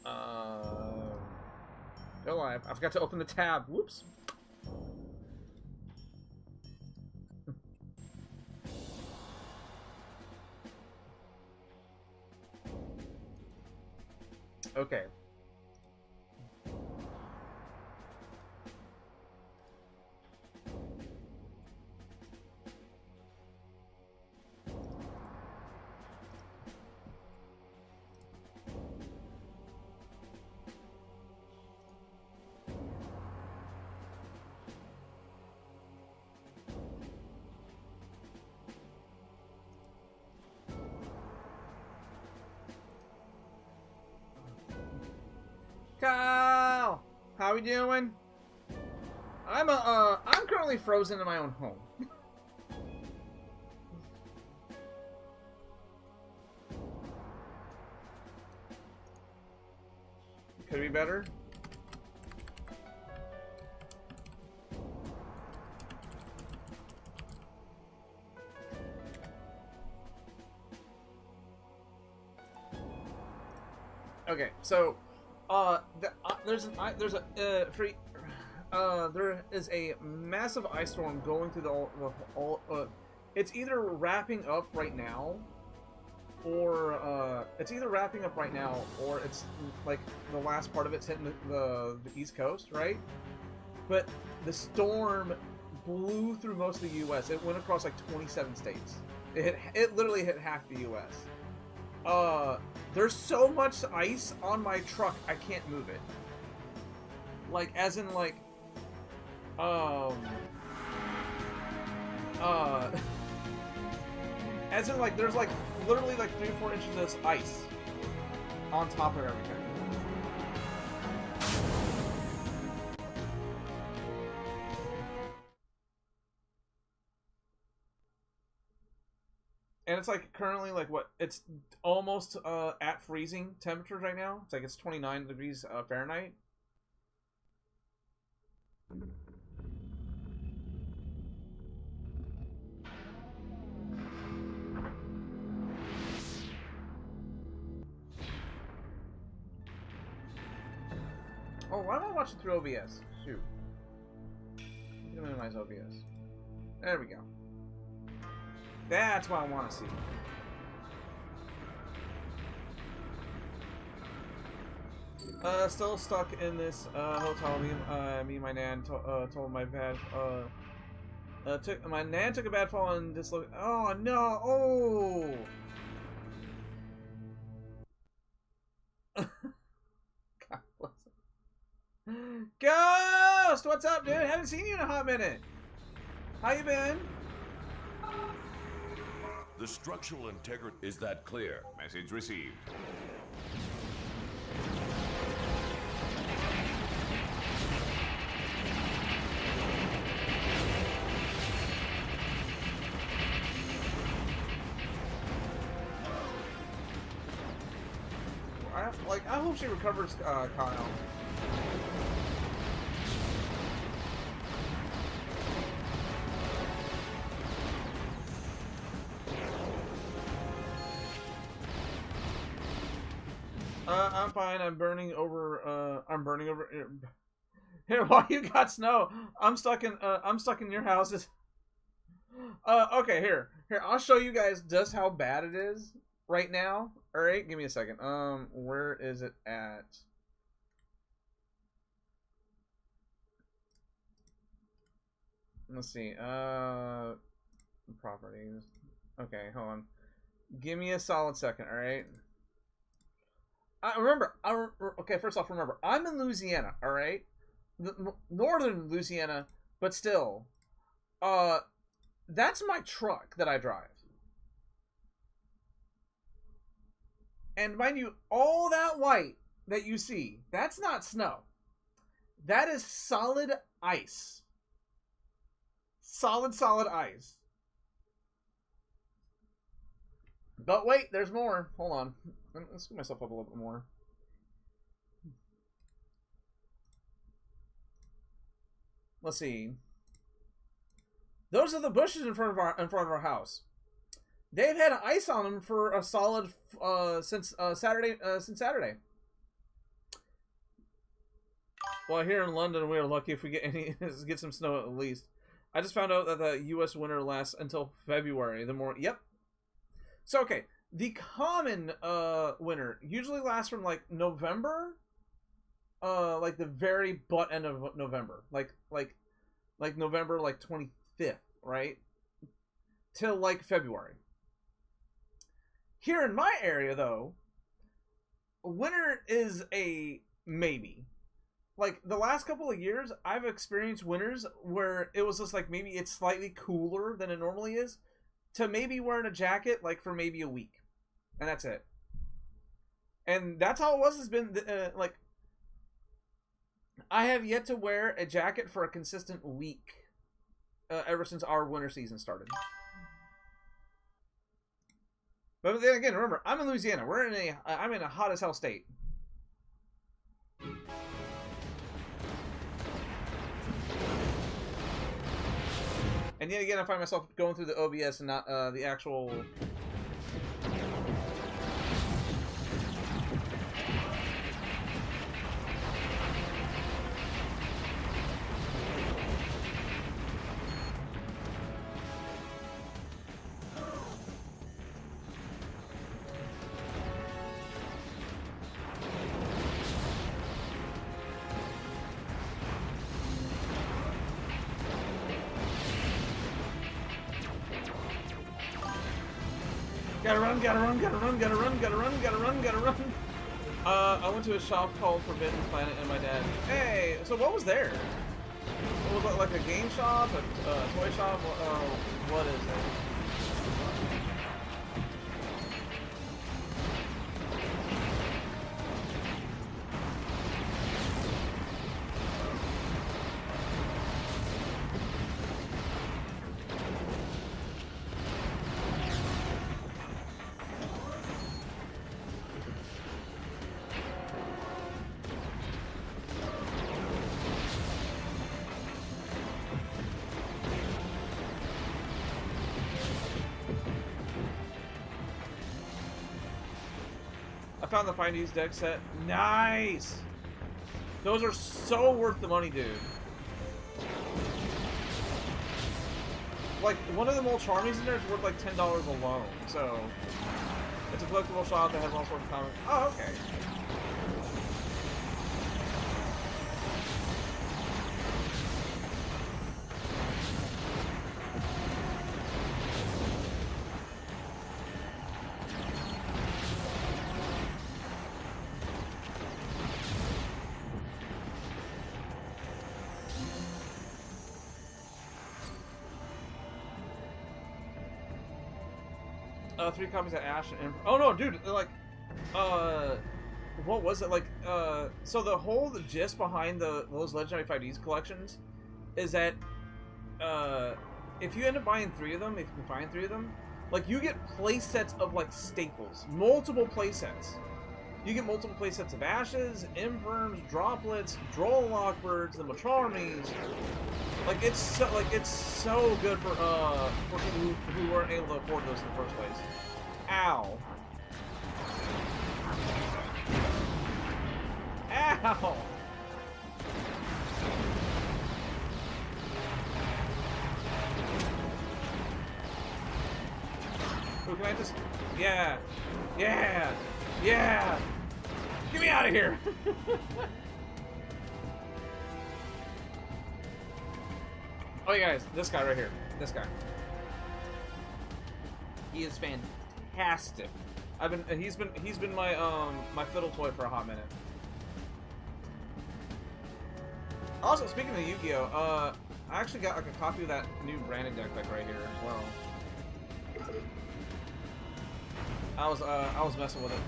Go live. I forgot to open the tab. Whoops. Okay. Kyle, how we doing? I'm currently frozen in my own home. Could be better. Okay, so there is a massive ice storm going through it's either wrapping up right now, or it's like the last part of it's hitting the East Coast, right? But the storm blew through most of the U.S. It went across like 27 states. It literally hit half the U.S. There's so much ice on my truck, I can't move it. Like, as in, like, as in, like, there's, like, literally, like, 3 or 4 inches of ice on top of everything. And it's like currently like what? It's almost at freezing temperatures right now. It's like it's 29 degrees Fahrenheit. Oh, why am I watching through OBS? Shoot. I'm gonna minimize OBS. There we go. That's what I want to see. Still stuck in this hotel. Me and my nan told my dad. My nan took a bad fall and dislocated. Oh no! Oh. God bless him. Ghost, what's up, dude? Haven't seen you in a hot minute. How you been? The structural integrity is that clear. Message received. I hope she recovers, Kyle. I'm fine. I'm burning over. Here, why you got snow? I'm stuck in your houses. Okay, here. I'll show you guys just how bad it is right now. All right, give me a second. Where is it at? Let's see. Properties. Okay, hold on. Give me a solid second. All right. Okay, first off, remember, I'm in Louisiana, all right? Northern Louisiana, but still. That's my truck that I drive. And mind you, all that white that you see, that's not snow. That is solid ice. Solid ice. But wait, there's more. Hold on. Let's get myself up a little bit more. Let's see. Those are the bushes in front of our house. They've had ice on them for a solid since Saturday. Well, here in London, we are lucky if we get some snow at least. I just found out that the U.S. winter lasts until February. Yep. So okay, the common winter usually lasts from like November, like the very butt end of November, like November like 25th, right, till like February. Here in my area, though, winter is a maybe. Like, the last couple of years, I've experienced winters where it was just like maybe it's slightly cooler than it normally is, to maybe wearing a jacket, like, for maybe a week. And that's it. And that's how it was. It's been, like, I have yet to wear a jacket for a consistent week ever since our winter season started. But then again, remember, I'm in Louisiana. I'm in a hot as hell state. And yet again, I find myself going through the OBS and not the actual... Gotta run. I went to a shop called Forbidden Planet and my dad. Hey, so what was there? Was it like a game shop, a toy shop? What is it? Found the Find These deck set. Nice! Those are so worth the money, dude. Like, one of the Mole Charmies in there is worth like $10 alone. So, it's a collectible shop that has all sorts of comics. Oh, okay. Three copies of Ash and oh no, dude, like, what was it like? So the whole gist behind those Legendary 5Ds collections is that if you end up buying 3 of them, if you can find 3 of them, like you get play sets of like staples, multiple play sets. You get multiple play sets of Ashes, Imperms, Droplets, Droll Lockbirds, the Macharmies. Like it's so good for people who weren't able to afford those in the first place. Ow. Ow. Ooh, can I just... Yeah. Yeah. Yeah. Get me out of here. Oh, yeah, guys, this guy right here. This guy. He is fantastic. He's been my my fiddle toy for a hot minute. Also, speaking of Yu-Gi-Oh, I actually got like a copy of that new Brandon deck right here as well. I was messing with it.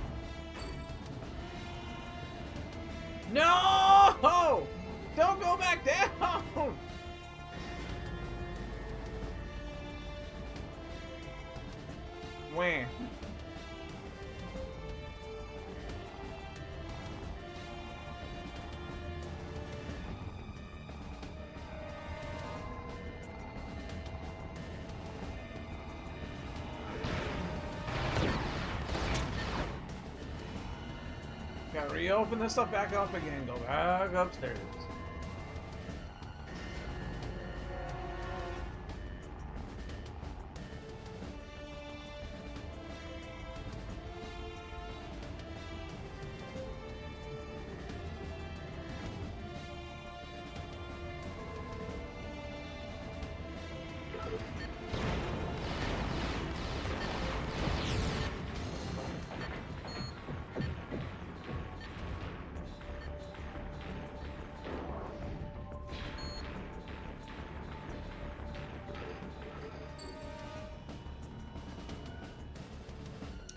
No! Don't go back down! Wah. gotta reopen this stuff back up again. Go back upstairs.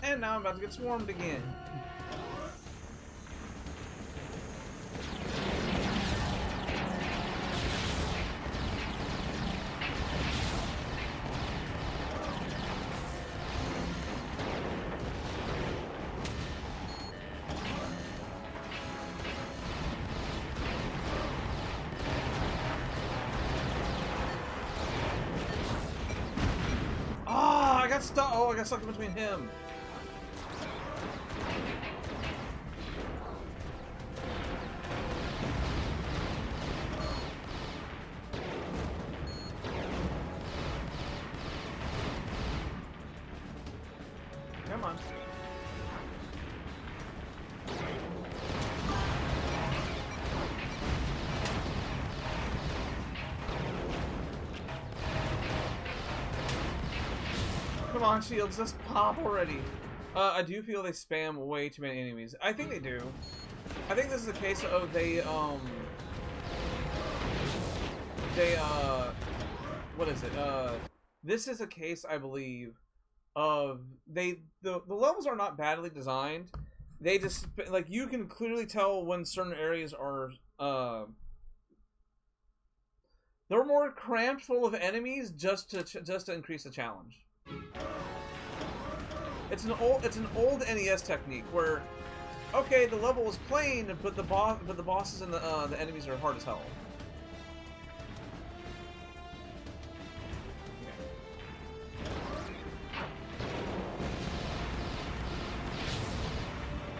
And now I'm about to get swarmed again. Ah, I got stuck. Oh, I got stuck in between him. Come on. Come on, shields, just pop already. I do feel they spam way too many enemies. I think they do. I think this is a case of what is it? This is a case, I believe, of the levels are not badly designed. They just, like, you can clearly tell when certain areas are they're more cramped full of enemies just to increase the challenge. It's an old NES technique where, okay, the level is plain, but the bosses and the enemies are hard as hell.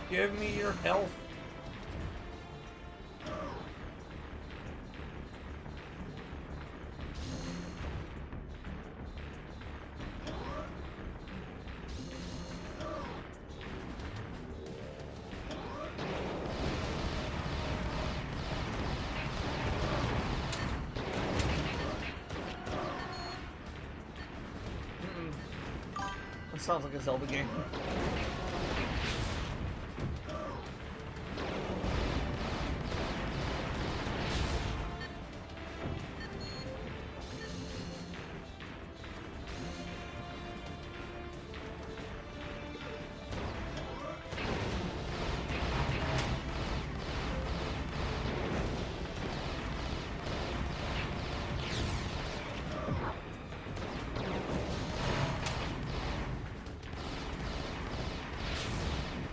Give me your health. That sounds like a Zelda game.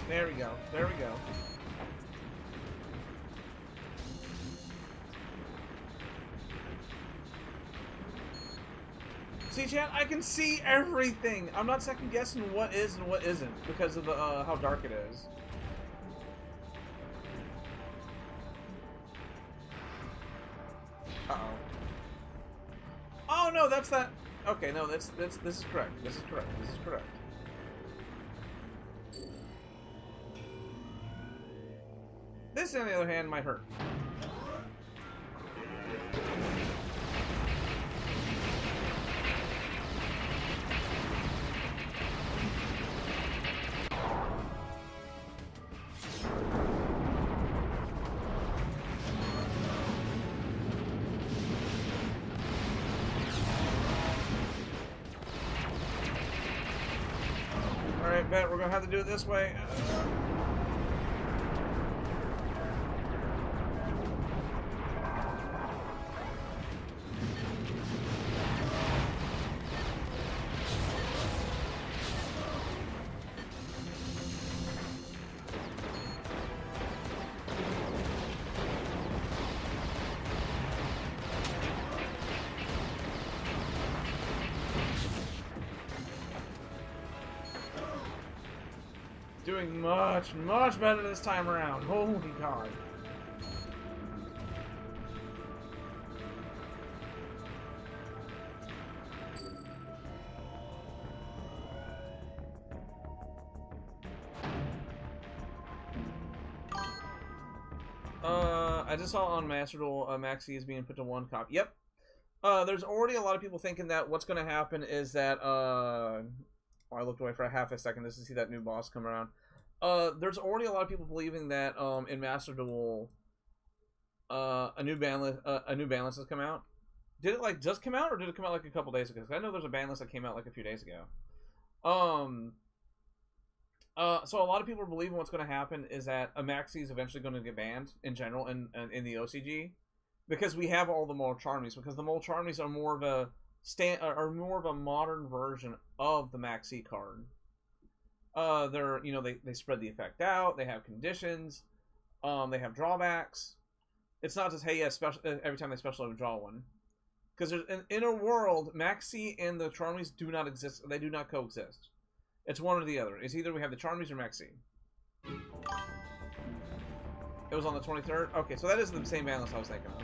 There we go. There we go. See, chat, I can see everything. I'm not second guessing what is and what isn't because of the how dark it is. Uh-oh. Oh no, that's that. Okay, no, this is correct. This is correct. This is correct. This, on the other hand, might hurt. Alright, bet we're gonna have to do it this way. Do doing much, much better this time around. Holy God. I just saw on Master Duel, Maxi is being put to 1 copy. Yep. There's already a lot of people thinking that what's going to happen is that, I looked away for a half a second just to see that new boss come around. There's already a lot of people believing that, in Master Duel, a new ban list has come out. Did it, like, just come out, or did it come out, like, a couple days ago? Because I know there's a ban list that came out, like, a few days ago. So a lot of people are believing what's going to happen is that a Maxi is eventually going to get banned in general in the OCG, because we have all the Mole Charmies. Because the Mole Charmies are more of a modern version of the Maxi card. They're they spread the effect out. They have conditions. They have drawbacks. It's not just hey every time they special draw one. Because in a world, Maxi and the Charmies do not exist. They do not coexist. It's one or the other. It's either we have the Charmies or Maxi. It was on the 23rd? Okay, so that is the same ban list I was thinking of.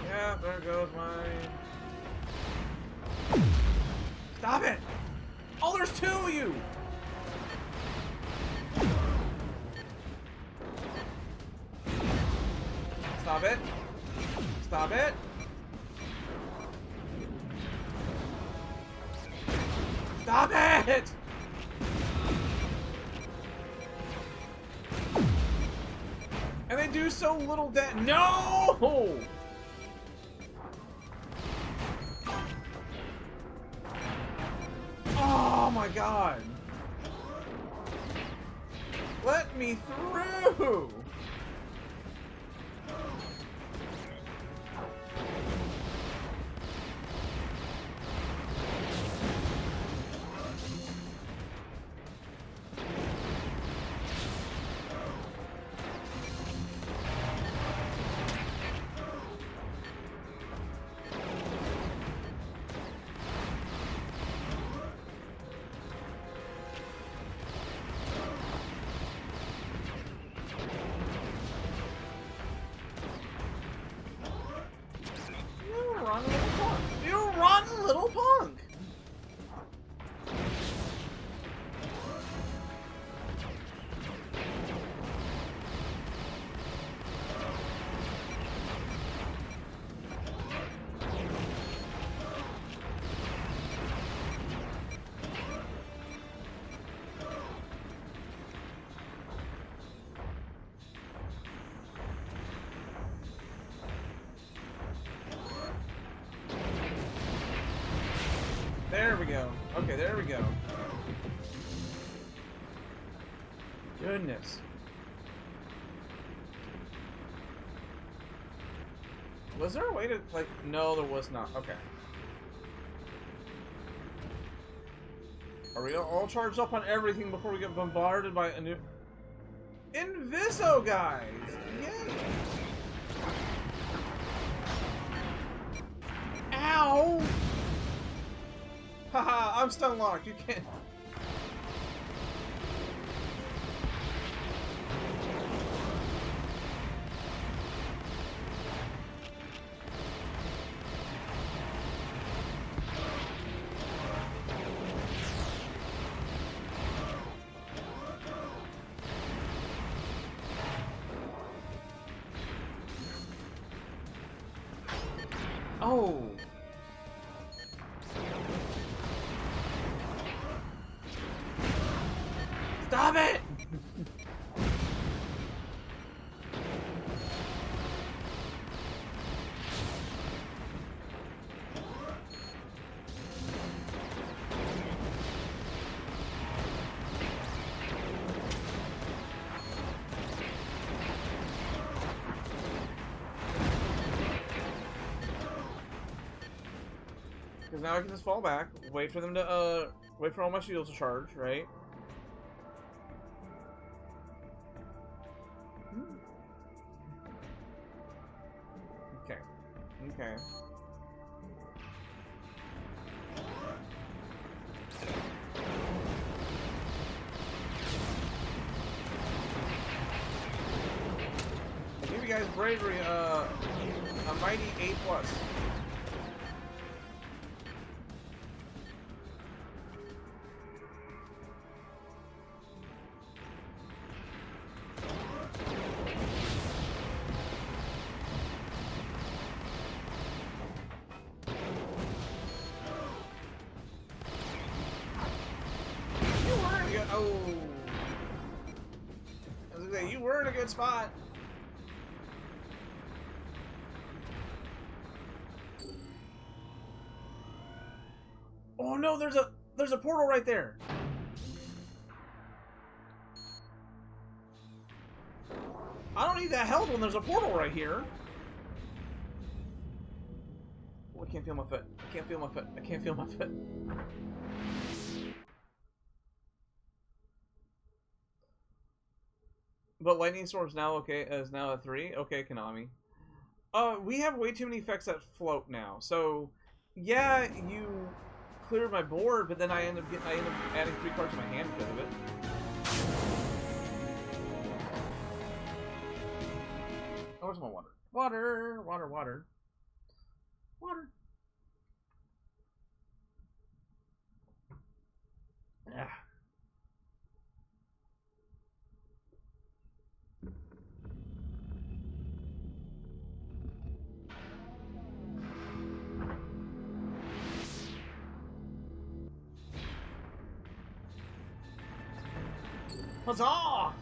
Yeah, there goes my... Stop it! Oh, there's 2 of you! Stop it! Stop it! Stop it! And they do so little No! Oh my God! Let me through! There we go. Okay, there we go. Goodness. Was there a way to, like... No, there was not. Okay. Are we all charged up on everything before we get bombarded by a new... Inviso, guys! Yay! Ow! Haha, I'm stun locked. You can't... Oh! Stop it! Because now I can just fall back, wait for them to, wait for all my shields to charge, right? Okay. Okay. guy's bravery, a mighty A+. You were in a good spot. Oh no, there's a portal right there. I don't need that health when there's a portal right here. Oh, I can't feel my foot. I can't feel my foot. I can't feel my foot. But lightning storm's now okay. Is now a 3. Okay, Konami. We have way too many effects that float now. So, yeah, you cleared my board, but then I end up adding 3 cards to my hand because of it. Oh, where's my water? Water, water, water, water. Ah. Huzzah!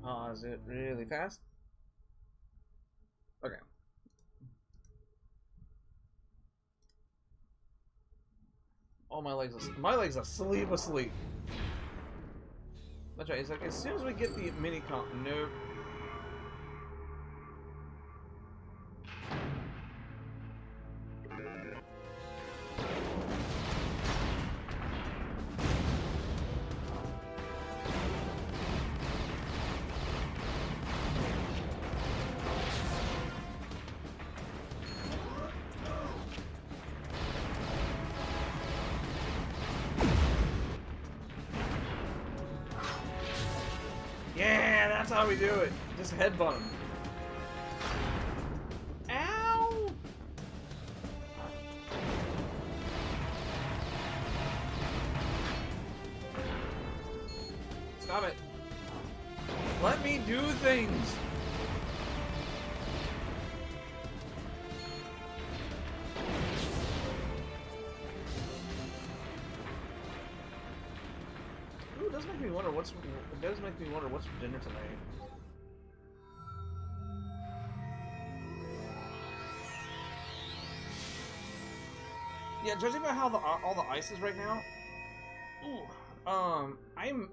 Pause it really fast. Okay. Oh, my legs asleep. That's right. It's like as soon as we get the mini comp, nope. Yeah, that's how we do it. Just headbutt him. Ow! Stop it. Let me do things. Ooh, it does make me wonder what's for dinner tonight. Yeah, judging by how all the ice is right now, ooh, I'm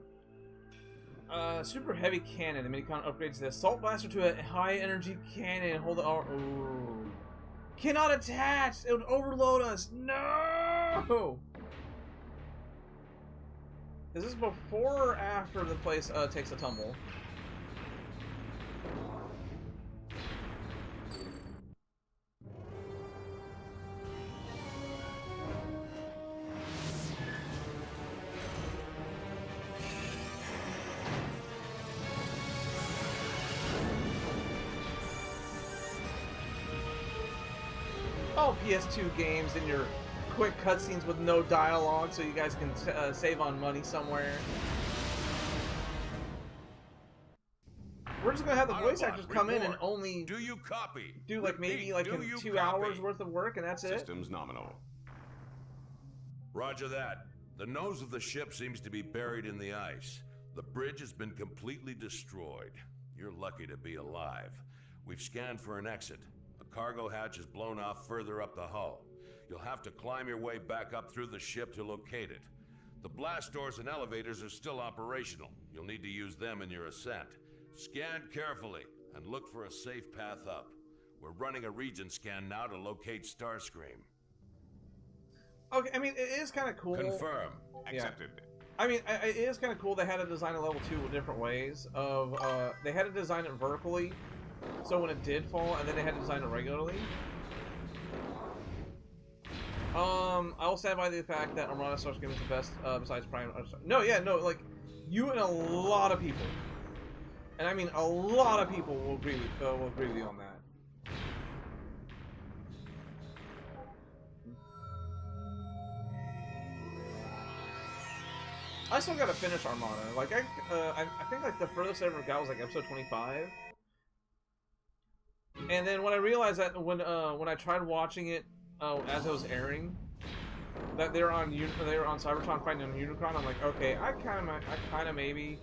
super heavy cannon. The minicon upgrades the assault blaster to a high energy cannon. Hold it. Ooh, cannot attach. It would overload us. No. Is this before or after the place takes a tumble? All PS2 games in your quick cutscenes with no dialogue so you guys can save on money somewhere. We're just gonna have the voice actors come in and only do you copy? Do like maybe like in 2 hours worth of work and that's it. Systems nominal. Roger that. The nose of the ship seems to be buried in the ice. The bridge has been completely destroyed. You're lucky to be alive. We've scanned for an exit. A cargo hatch is blown off further up the hull. You'll have to climb your way back up through the ship to locate it. The blast doors and elevators are still operational. You'll need to use them in your ascent. Scan carefully and look for a safe path up. We're running a region scan now to locate Starscream. Okay, I mean, it is kind of cool. Confirm. Accepted. I mean, it is kind of cool. They had to design a level 2 with different ways. They had to design it vertically, so when it did fall, and then they had to design it regularly. I will stand by the fact that Armada Starscream is the best, besides Prime. No, yeah, no, like, you and a lot of people, and I mean a lot of people will agree with you on that. I still gotta finish Armada. Like, I think like the furthest I ever got was like episode 25. And then when I realized that when I tried watching it as it was airing, that they were on Cybertron fighting on Unicron, I'm like, okay, I kind of maybe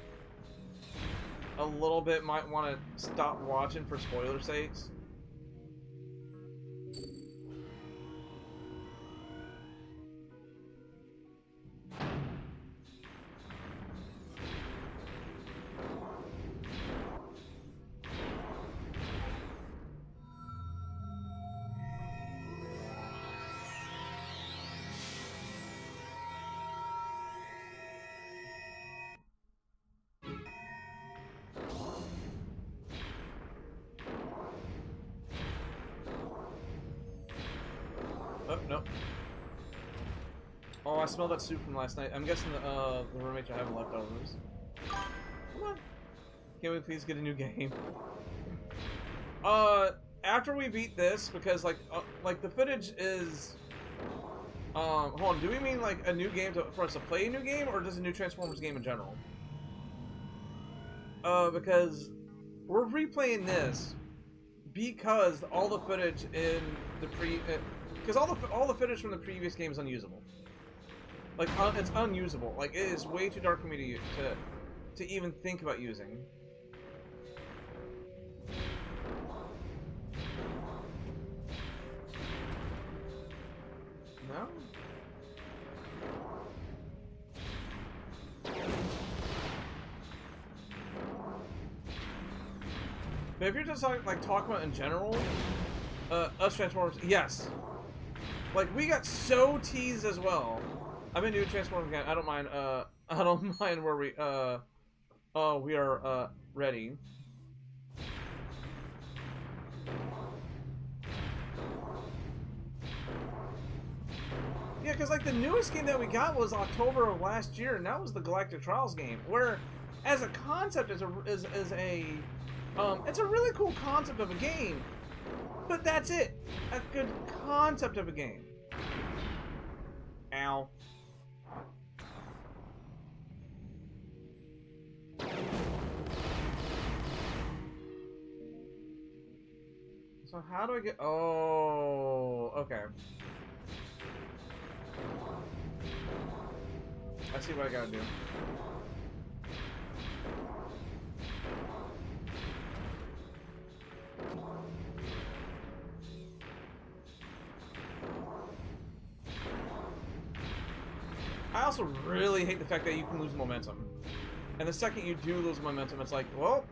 a little bit might want to stop watching for spoiler sakes. Oh, no. Oh, I smelled that soup from last night. I'm guessing the roommates are having leftovers. Come on. Can we please get a new game? After we beat this, because like the footage is... hold on, do we mean like a new game for us to play a new game, or just a new Transformers game in general? Because we're replaying this because all the footage in the because all the footage from the previous game is unusable. Like, it's unusable. Like, it is way too dark for me to even think about using. No? But if you're just like talking about in general, us Transformers, yes. Like, we got so teased as well. I've been doing Transformers again. I don't mind. I don't mind where we are ready. Yeah, because like the newest game that we got was October of last year, and that was the Galactic Trials game. Where, as a concept, it's a really cool concept of a game. But that's it. A good concept of a game. Ow. So how do I get... Oh, okay. I see what I gotta do. I also really hate the fact that you can lose momentum. And the second you do lose momentum, it's like, well...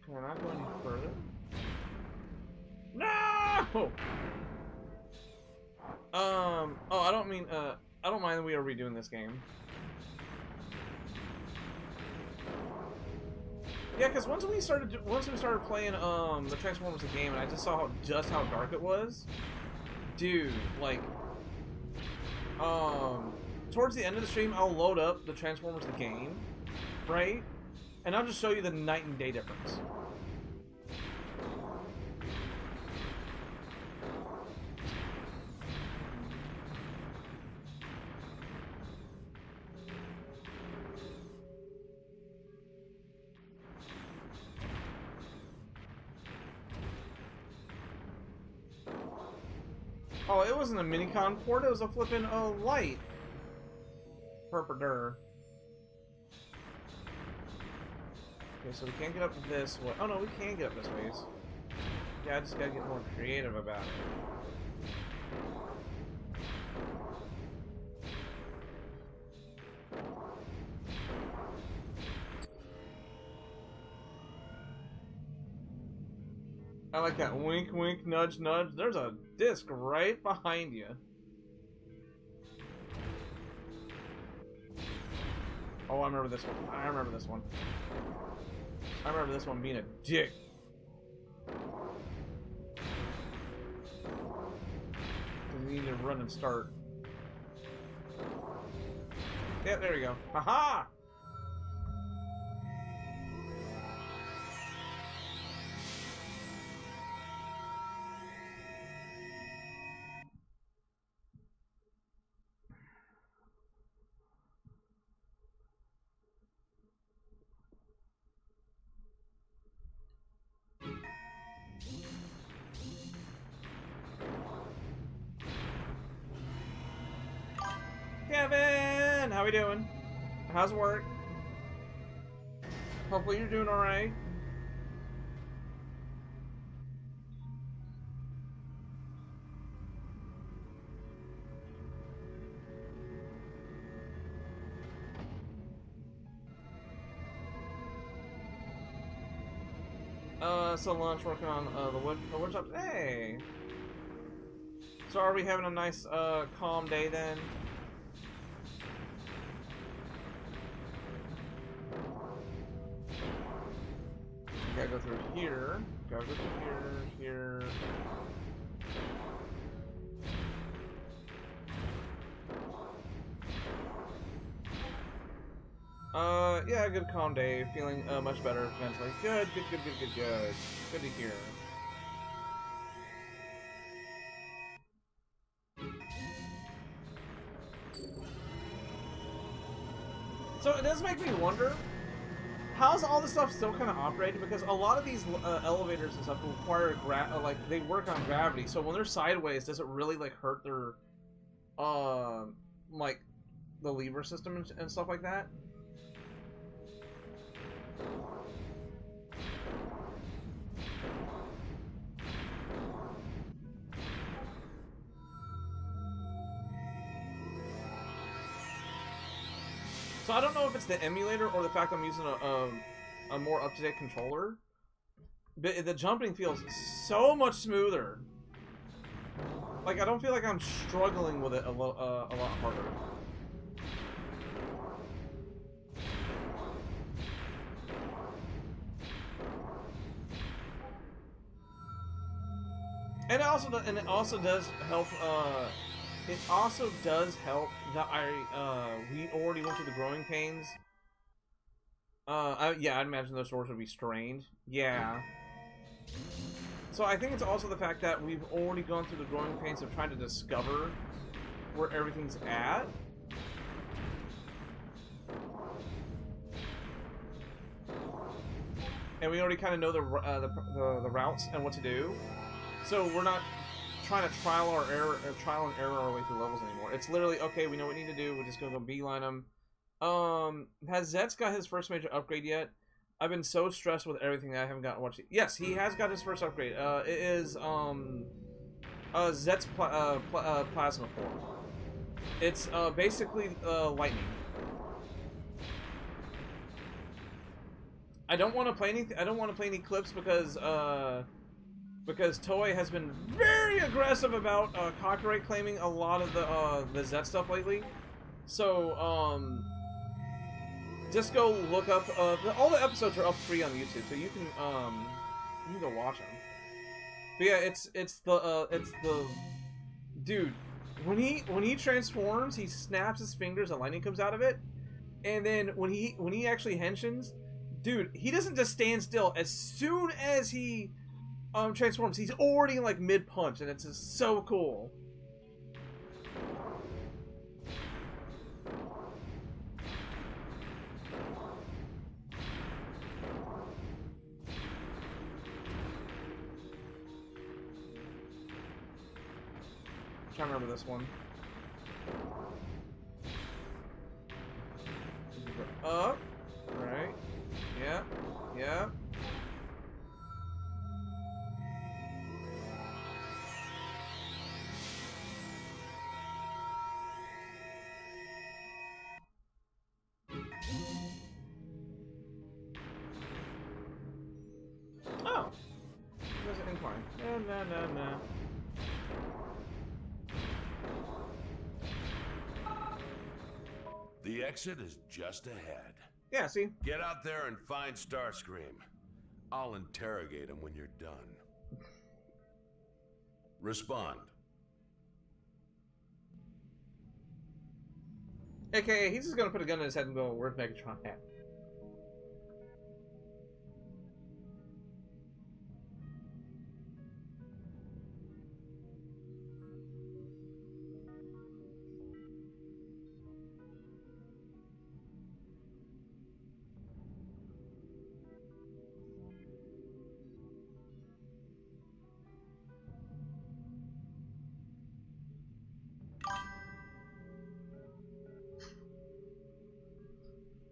Can I not go any further? No! Oh, I don't mean, I don't mind that we are redoing this game. Yeah, because once we started playing the Transformers the game, and I just saw just how dark it was, dude. Like, towards the end of the stream, I'll load up the Transformers the game, right, and I'll just show you the night and day difference. Oh, it wasn't a minicon port, it was a flippin' light. Perpedur. Okay, so we can't get up this way. Oh no, we can get up this way. Yeah, I just gotta get more creative about it. I like that wink, wink, nudge, nudge. There's a disc right behind you. Oh, I remember this one. I remember this one. I remember this one being a dick. We need to run and start. Yeah, there you go. Haha! Kevin! How we doing? How's work? Hopefully you're doing alright. So lunch working on the wood shop. Hey! So are we having a nice, calm day then? Gotta go through here. Gotta go through here, here. Yeah, good calm day. Feeling much better mentally. Good, good, good, good, good, good. Good to hear. So it does make me wonder, how's all this stuff still kind of operating? Because a lot of these elevators and stuff require like they work on gravity. So when they're sideways, does it really like hurt their like the lever system and stuff like that? So I don't know if it's the emulator or the fact I'm using a more up-to-date controller, but the jumping feels so much smoother. Like I don't feel like I'm struggling with it a lot harder. And it also does help. It also does help that we already went through the growing pains. Yeah, I'd imagine those doors would be strained. Yeah. So I think it's also the fact that we've already gone through the growing pains of trying to discover where everything's at. And we already kind of know the routes and what to do. So we're not trying to trial and error our way through levels anymore. It's literally, okay, we know what we need to do, we're just gonna go beeline them. Has Zet's got his first major upgrade yet? I've been so stressed with everything that I haven't gotten to watch it. Yes, he has got his first upgrade. It is Zet's plasma form. It's basically lightning. I don't want to play anything. I don't want to play any clips because Toei has been very aggressive about copyright claiming a lot of the Zet stuff lately. So just go look up. All the episodes are up free on YouTube, so you can go watch them. But yeah, it's the dude when he transforms, he snaps his fingers and lightning comes out of it, and then when he actually henshins, dude, he doesn't just stand still. As soon as he transforms, he's already like mid punch, and it's just so cool. I'm trying to remember this one. Up, right? Yeah, yeah. Oh, there's an incline. No. The exit is just ahead. Yeah, see? Get out there and find Starscream. I'll interrogate him when you're done. Respond. AKA, he's just gonna put a gun in his head and go, where's Megatron at?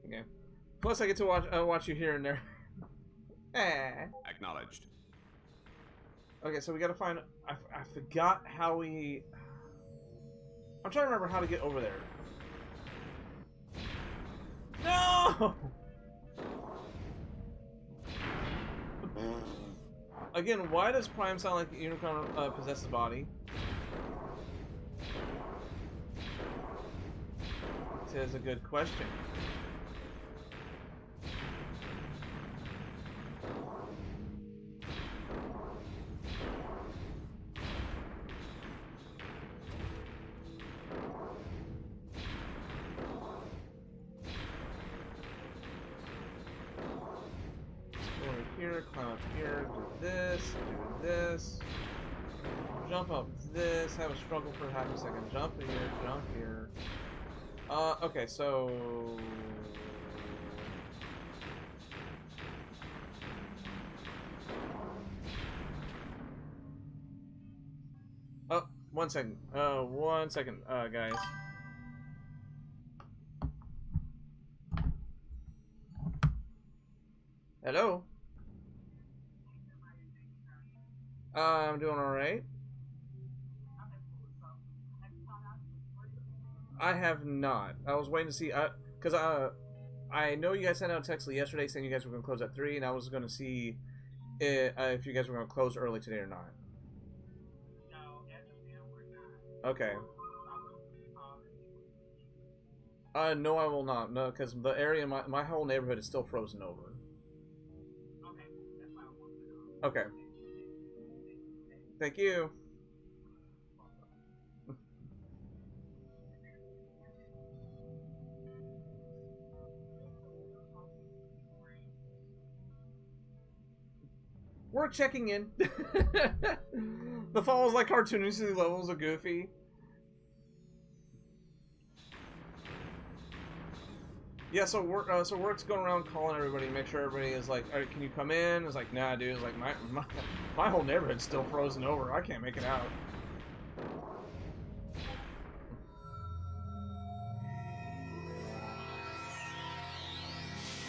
Okay. Plus, I get to watch you here and there. Acknowledged. Okay, so we gotta find. I forgot how we. I'm trying to remember how to get over there. No! Again, why does Prime sound like Unicron possesses body? It is a good question. Here, climb up here, do this, jump up this, have a struggle for half a second, jump here. Okay, so... Oh, 1 second, 1 second, guys. Hello? I'm doing alright. I have not. I was waiting to see, because I know you guys sent out a text yesterday saying you guys were going to close at 3, and I was going to see if you guys were going to close early today or not. Okay. No, I will not. No, because the area, my whole neighborhood is still frozen over. Okay. Thank you. We're checking in. The fall is like cartoonishly levels of Goofy. Yeah, so work's going around calling everybody, make sure everybody is like, all right, can you come in? It's like, nah, dude. It's like my whole neighborhood's still frozen over. I can't make it out.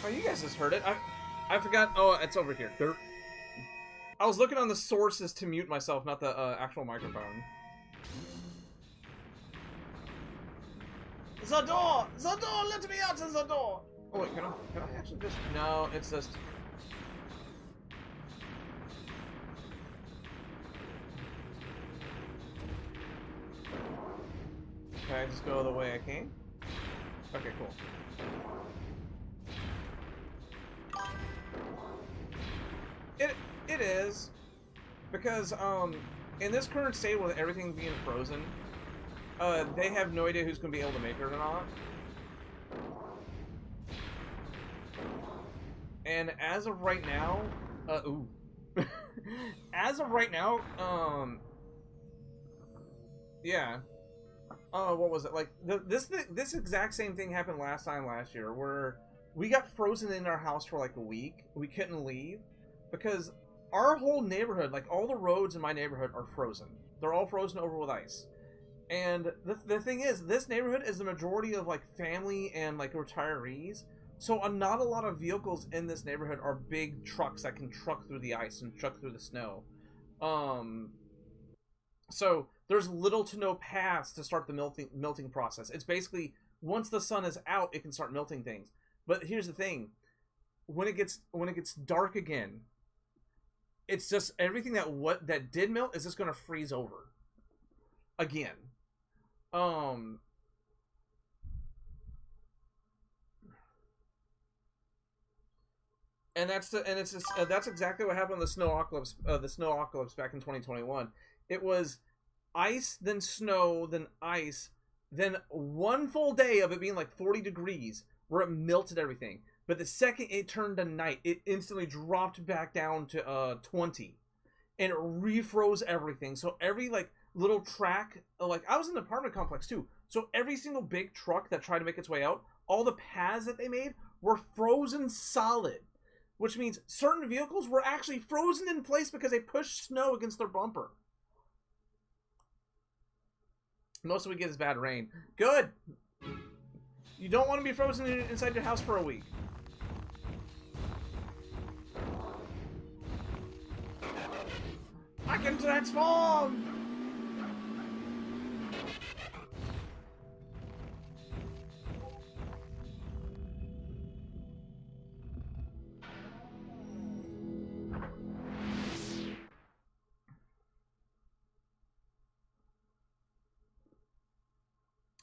Oh, you guys just heard it. I forgot. Oh, it's over here. I was looking on the sources to mute myself, not the actual microphone. The door! The door! Let me out of the door! Oh wait, can I actually just... No, it's just... Can I just go the way I came? Okay, cool. It is. Because, in this current state with everything being frozen, they have no idea who's going to be able to make it or not. And as of right now, as of right now, yeah. What was it? Like, this exact same thing happened last year, where we got frozen in our house for like a week. We couldn't leave, because our whole neighborhood, like all the roads in my neighborhood are frozen. They're all frozen over with ice. And the thing is, this neighborhood is the majority of like family and like retirees. So not a lot of vehicles in this neighborhood are big trucks that can truck through the ice and truck through the snow. So there's little to no paths to start the melting process. It's basically, once the sun is out, it can start melting things. But here's the thing: when it gets dark again, it's just everything that did melt is just gonna freeze over again. And that's exactly what happened on the snow apocalypse back in 2021. It was ice, then snow, then ice, then one full day of it being like 40 degrees where it melted everything. But the second it turned to night, it instantly dropped back down to 20, and it refroze everything. So every like little track, like I was in an apartment complex too, so every single big truck that tried to make its way out, all the paths that they made were frozen solid, which means certain vehicles were actually frozen in place because they pushed snow against their bumper. Most of we get is bad rain. Good. You don't want to be frozen inside your house for a week. I can transform!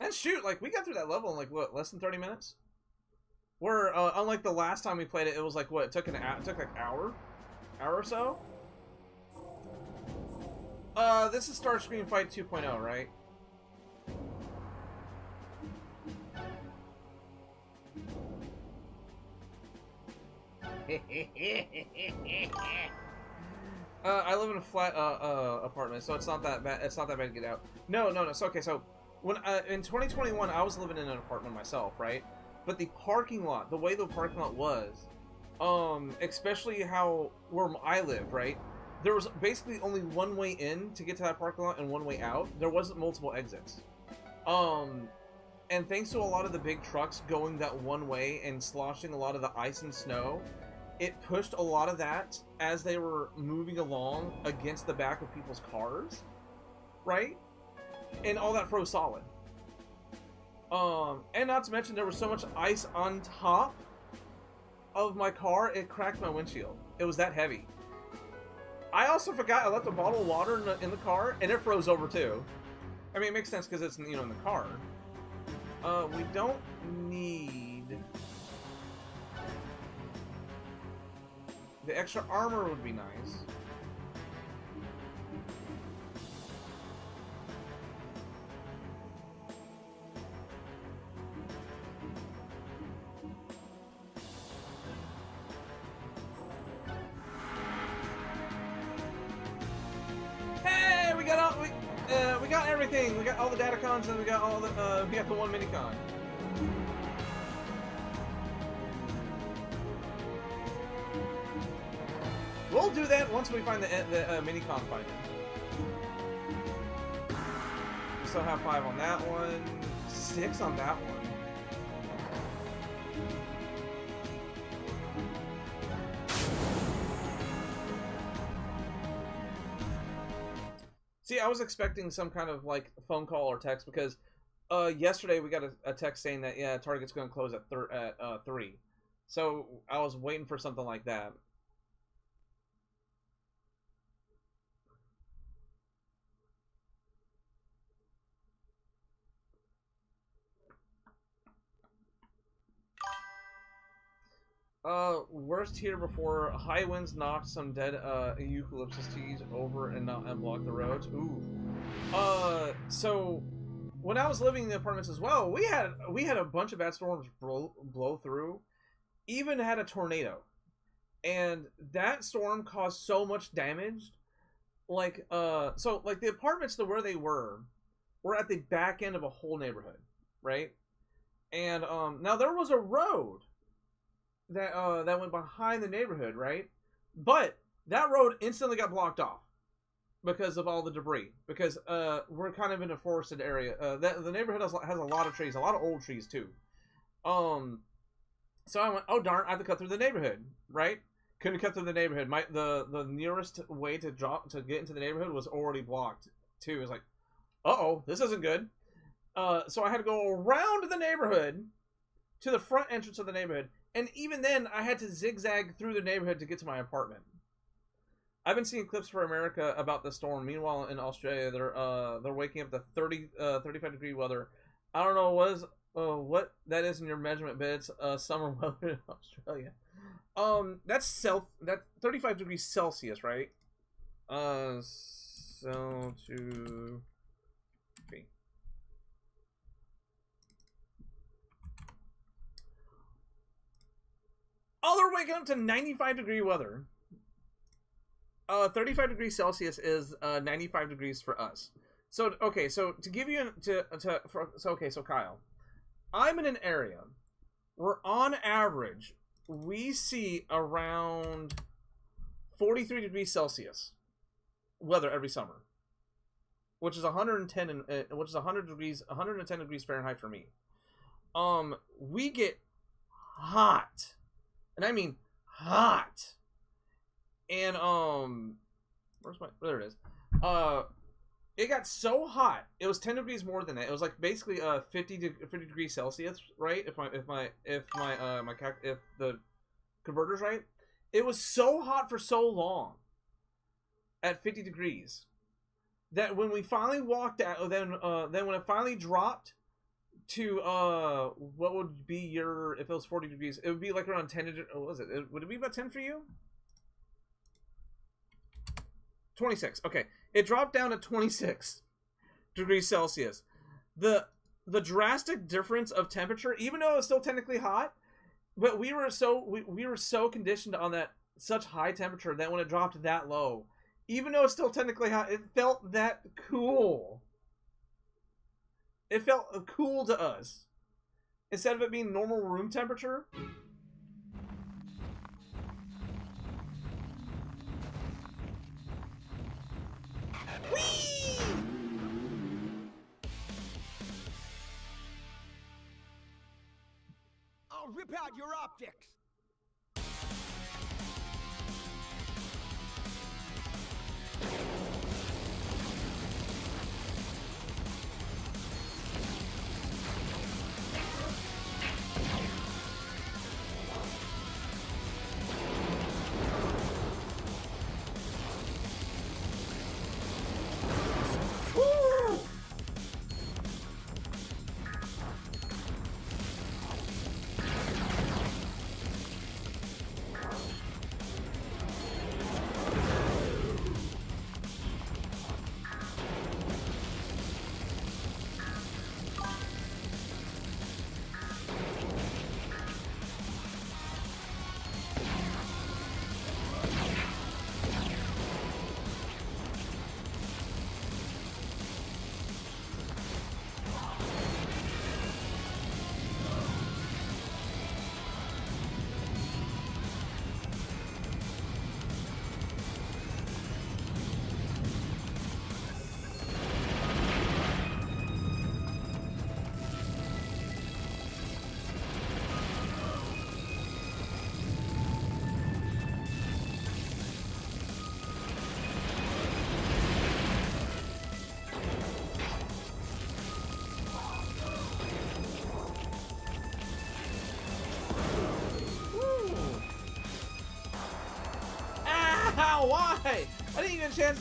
And shoot, like, we got through that level in, like, what, less than 30 minutes? Where, unlike the last time we played it, it was, like, what, it took like, hour or so? This is Starscream Fight 2.0, right? I live in a flat, apartment, so it's not that bad, to get out. No, it's okay, so... When in 2021, I was living in an apartment myself, right? But the parking lot, the way the parking lot was, especially where I live, right? There was basically only one way in to get to that parking lot and one way out. There wasn't multiple exits. And thanks to a lot of the big trucks going that one way and sloshing a lot of the ice and snow, it pushed a lot of that as they were moving along against the back of people's cars, right? And all that froze solid. And not to mention there was so much ice on top of my car, it cracked my windshield. It was that heavy. I also forgot I left a bottle of water in the car, and it froze over too. I mean, it makes sense because it's, in the car. We don't need... The extra armor would be nice. We got everything. We got all the datacons, and we got all the we got the one minicon. We'll do that once we find the minicon finder. We still have 5 on that one, 6 on that one. See, I was expecting some kind of, like, phone call or text because yesterday we got a text saying that, yeah, Target's going to close at 3. So I was waiting for something like that. Worst here before high winds knocked some dead eucalyptus trees over and blocked the roads. Ooh. So when I was living in the apartments as well, we had a bunch of bad storms blow through. Even had a tornado, and that storm caused so much damage. Like so like the apartments to where they were at the back end of a whole neighborhood, right? And now there was a road that went behind the neighborhood, right? But that road instantly got blocked off because of all the debris. Because we're kind of in a forested area. The neighborhood has a lot of trees, a lot of old trees too. So I went, oh darn, I have to cut through the neighborhood, right? Couldn't cut through the neighborhood. The nearest way to get into the neighborhood was already blocked too. It was like, uh-oh, this isn't good. So I had to go around the neighborhood to the front entrance of the neighborhood. And even then, I had to zigzag through the neighborhood to get to my apartment. I've been seeing clips for America about the storm. Meanwhile, in Australia, they're waking up to 35-degree weather. I don't know what that is in your measurement, but it's summer weather in Australia. That's 35 degrees Celsius, right? So to be. Oh, they're waking up to 95-degree weather. 35 degrees Celsius is 95 degrees for us. So okay, so to give you so Kyle, I'm in an area where on average we see around 43 degrees Celsius weather every summer, which is 110 which is 110 degrees Fahrenheit for me. We get hot, and I mean hot. And there it is. It got so hot. It was 10 degrees more than that. It was like basically 50 degrees Celsius, right? If the converter's right. It was so hot for so long at 50 degrees that when we finally walked out, then when it finally dropped to what would be your, if it was 40 degrees, it would be like around 10. What was it? Would it be about 10 for you? 26. Okay, it dropped down to 26 degrees Celsius. The drastic difference of temperature, even though it's still technically hot, but we were so conditioned on that such high temperature that when it dropped that low, even though it's still technically hot, it felt that cool. It felt cool to us instead of it being normal room temperature. Whee! I'll rip out your optics. Why? I didn't even get a chance.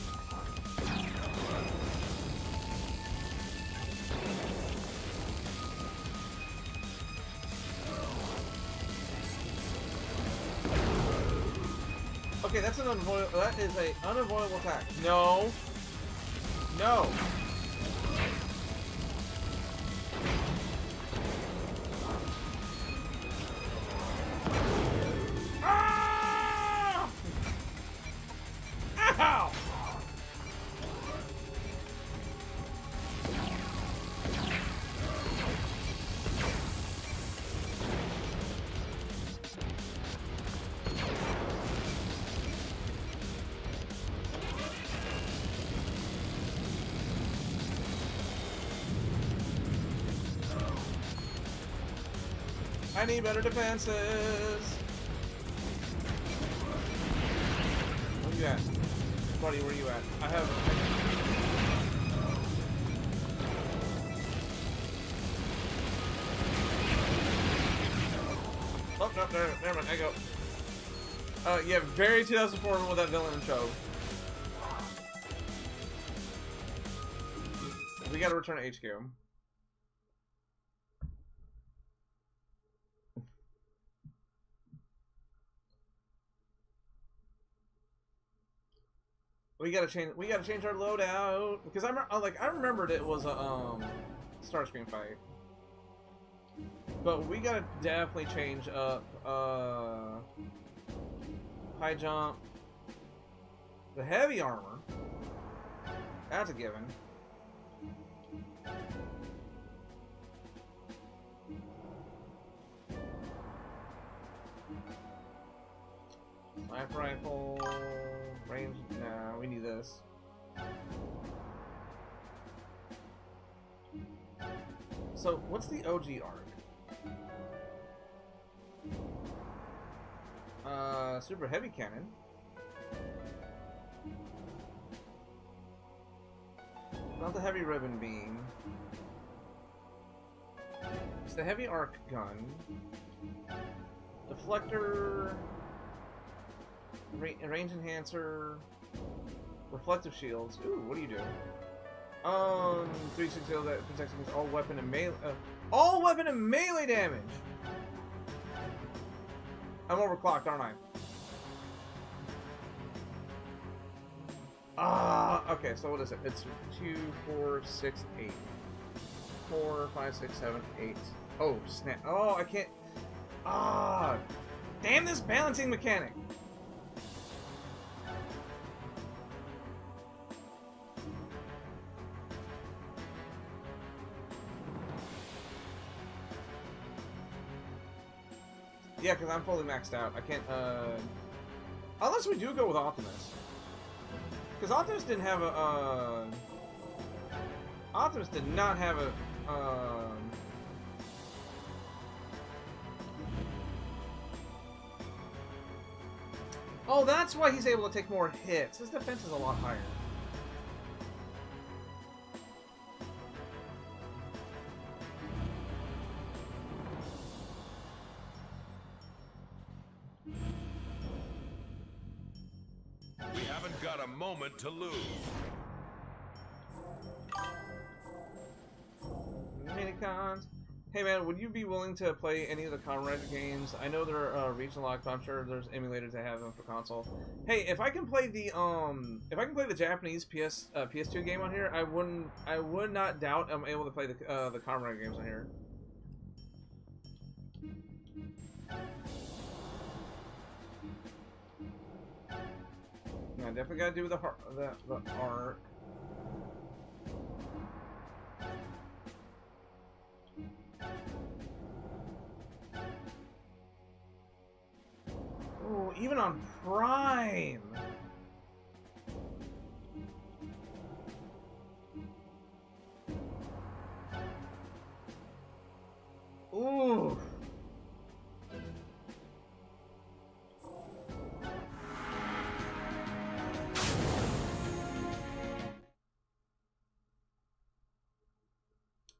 Okay, that's an unavoidable. That is a unavoidable attack. No. No. Ow! I need better defenses. Where you at? Buddy, where you at? I have... Oh, no, never mind, I go. Yeah, very 2004 with that villain show. We gotta return to HQ. We gotta change our loadout because I remembered it was a Starscream fight, but we gotta definitely change up high jump, the heavy armor. That's a given. Sniper rifle, range. Nah, we need this. So, what's the OG arc? Super heavy cannon. Not the heavy ribbon beam. It's the heavy arc gun. Deflector. Range enhancer. Reflective shields. Ooh, what do you do? 360 that protects against all weapon and melee damage. I'm overclocked, aren't I? Okay, so what is it? It's 2, 4, 6, 8. 4, 5, 6, 7, 8. Oh, snap. Oh, I can't. Damn this balancing mechanic. Yeah, because I'm fully maxed out. I can't, unless we do go with Optimus. Because Optimus didn't have a, Optimus did not have a, Oh, that's why he's able to take more hits. His defense is a lot higher. We haven't got a moment to lose. Minicons. Hey man, would you be willing to play any of the Comrade games? I know they're regional locked, but I'm sure there's emulators that have them for console. Hey, if I can play the Japanese PS2 game on here, I would not doubt I'm able to play the Comrade games on here. I definitely gotta do the arc. Ooh, even on Prime. Ooh.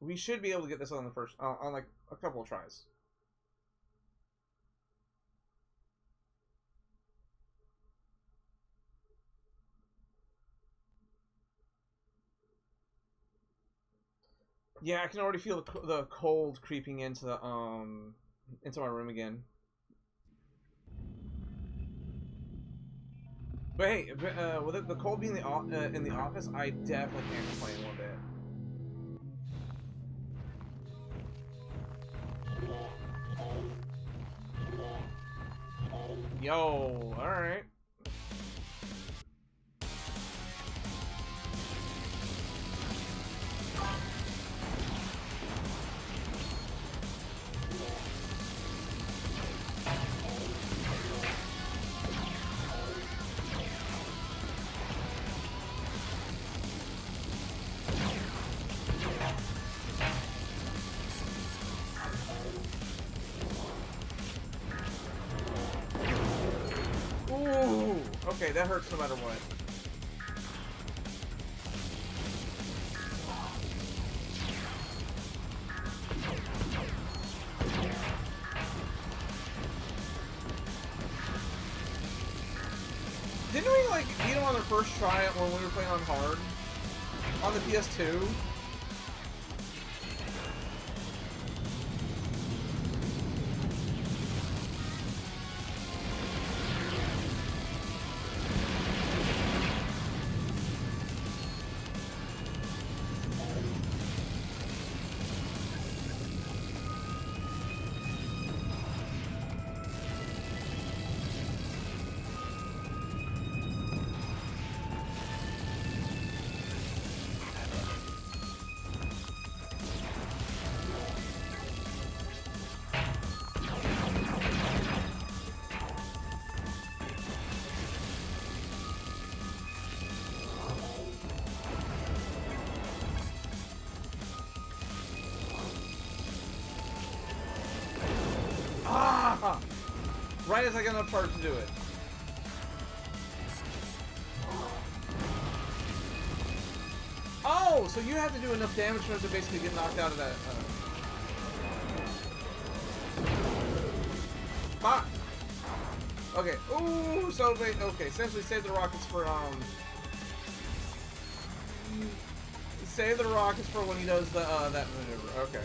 We should be able to get this on the first, on like a couple of tries. Yeah, I can already feel the cold creeping into the into my room again. But hey, with the cold being in the office, I definitely can't complain one bit. Yo, all right. Okay, that hurts no matter what. Didn't we, like, beat him on the first try when we were playing on hard? On the PS2? Provided it's like enough parts to do it. Oh, so you have to do enough damage for him to basically get knocked out of that. Ah! Okay. Ooh, so okay. Essentially, save the rockets for save the rockets for when he does the that maneuver. Okay.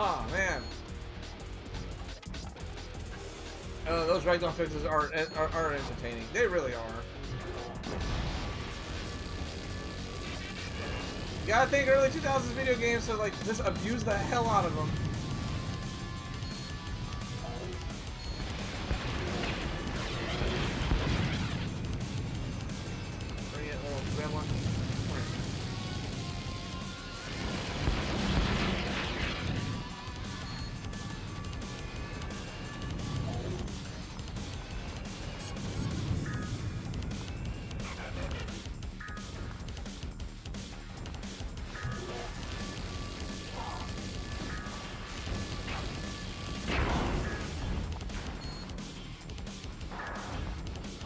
Ah, man. Those ragdoll fixes are entertaining. They really are. You gotta think early 2000s video games, so like just abuse the hell out of them. Bring it, little gremlin.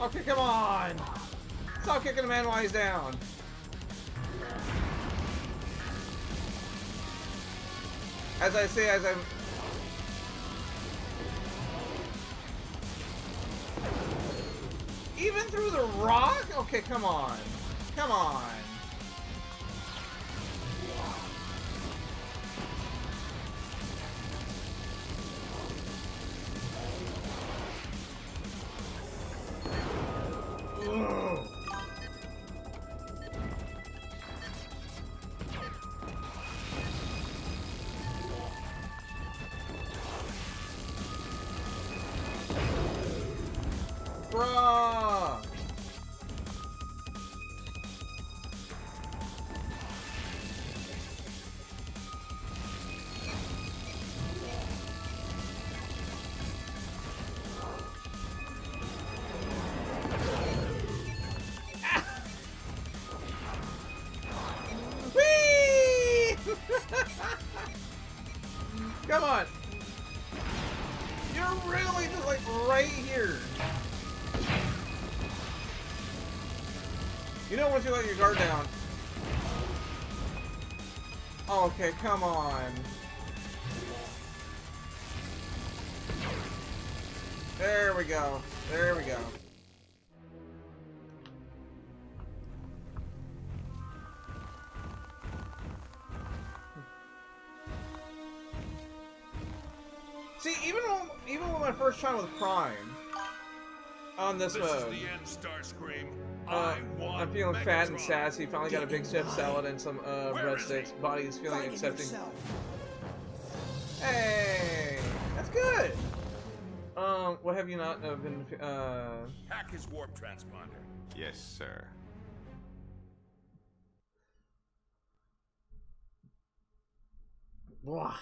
Okay, come on! Stop kicking the man while he's down. As I say, as I'm... Even through the rock? Okay, come on. Come on. Bruh! Whee! Come on! You're really just like right here. You know once you let your guard down. Oh, okay, come on. There we go. There we go. See, even when my first try with Prime on this mode. This is the end, Starscream. I'm feeling fat and sassy. Finally got a big chef salad and some breadsticks. Body is feeling accepting. Hey, that's good. What have you not been? Hack his warp transponder. Yes, sir. Blah.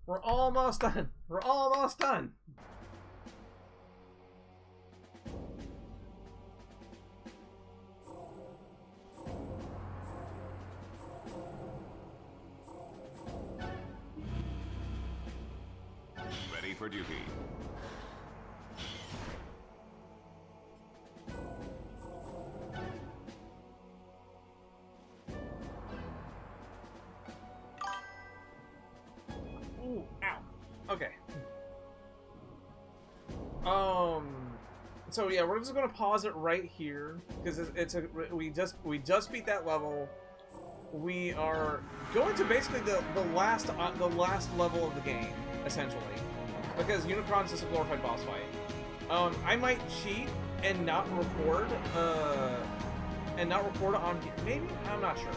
We're almost done. We're almost done. Ready for duty. So yeah, we're just gonna pause it right here because we just beat that level. We are going to basically the last level of the game essentially, because Unicron's just a glorified boss fight. I might cheat and not record on maybe, I'm not sure.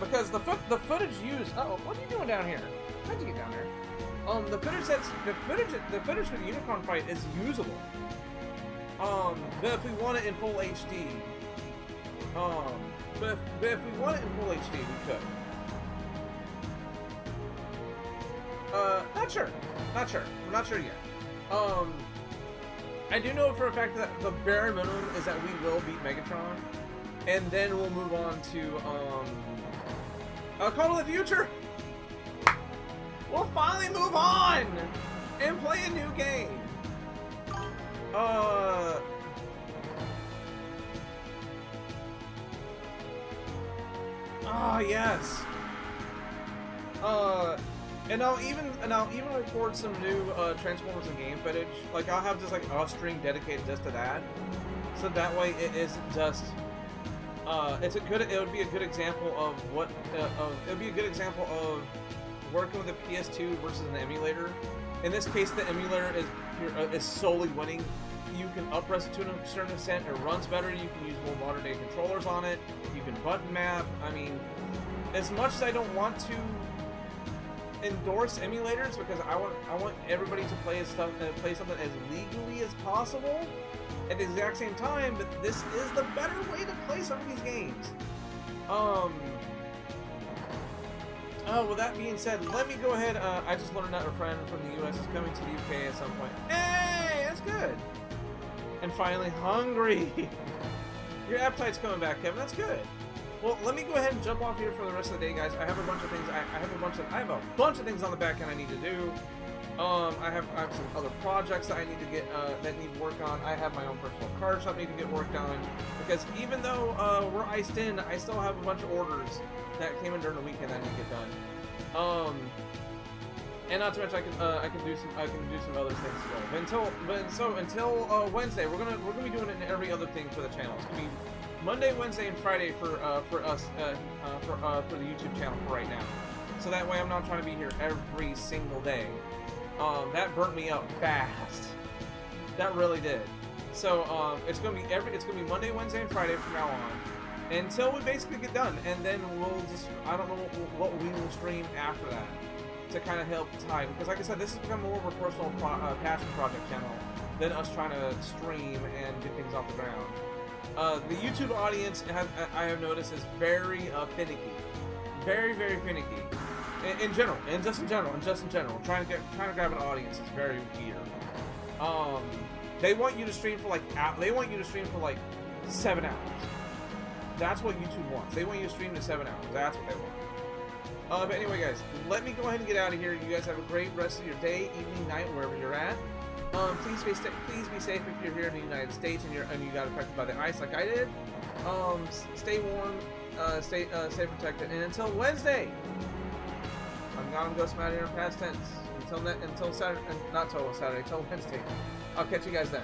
Because the footage used. Uh oh, what are you doing down here? How'd you get down there? The footage for the Unicron fight is usable. But if we want it in full HD, but if we want it in full HD, we could. Not sure. We're not sure yet. I do know for a fact that the bare minimum is that we will beat Megatron, and then we'll move on to Call of the Future. We'll finally move on and play a new game. Yes. And I'll even record some new Transformers and game footage. Like I'll have just like a stream dedicated just to that, so that way it isn't just. It would be a good example of what. It would be a good example of working with a PS2 versus an emulator. In this case, the emulator is solely winning. You can up-res it to a certain extent. It runs better. You can use more modern-day controllers on it. You can button map. I mean, as much as I don't want to endorse emulators because I want everybody to play something as legally as possible at the exact same time, but this is the better way to play some of these games. With that being said, let me go ahead. I just learned that a friend from the US is coming to the UK at some point. Hey, that's good. And finally, hungry. Your appetite's coming back, Kevin. That's good. Well, let me go ahead and jump off here for the rest of the day, guys. I have a bunch of things. I have a bunch of things on the back end I need to do. I have some other projects that I need to get that need work on. I have my own personal card shop I need to get work on, because even though we're iced in, I still have a bunch of orders that came in during the weekend that I need to get done. And not to mention I can do some other things as well. Until Wednesday, we're gonna be doing it in every other thing for the channel. It's gonna be Monday, Wednesday, and Friday for us for the YouTube channel for right now. So that way I'm not trying to be here every single day. That burnt me up fast. That really did. So it's gonna be Monday, Wednesday, and Friday from now on, until we basically get done, and then we'll just I don't know what we will stream after that to kind of help tie, because like I said, this has become more of a personal passion project channel than us trying to stream and get things off the ground. The YouTube audience I have noticed is very finicky, very finicky. In general, just in general, trying to grab an audience is very weird. They want you to stream for like 7 hours. That's what YouTube wants. They want you to stream to 7 hours. That's what they want. But anyway, guys, let me go ahead and get out of here. You guys have a great rest of your day, evening, night, wherever you're at. Please be safe if you're here in the United States and you got affected by the ice like I did. Stay warm, stay protected, and until Wednesday. I'm Ghost out here in past tense. Until Saturday, not till Saturday, till Wednesday. I'll catch you guys then.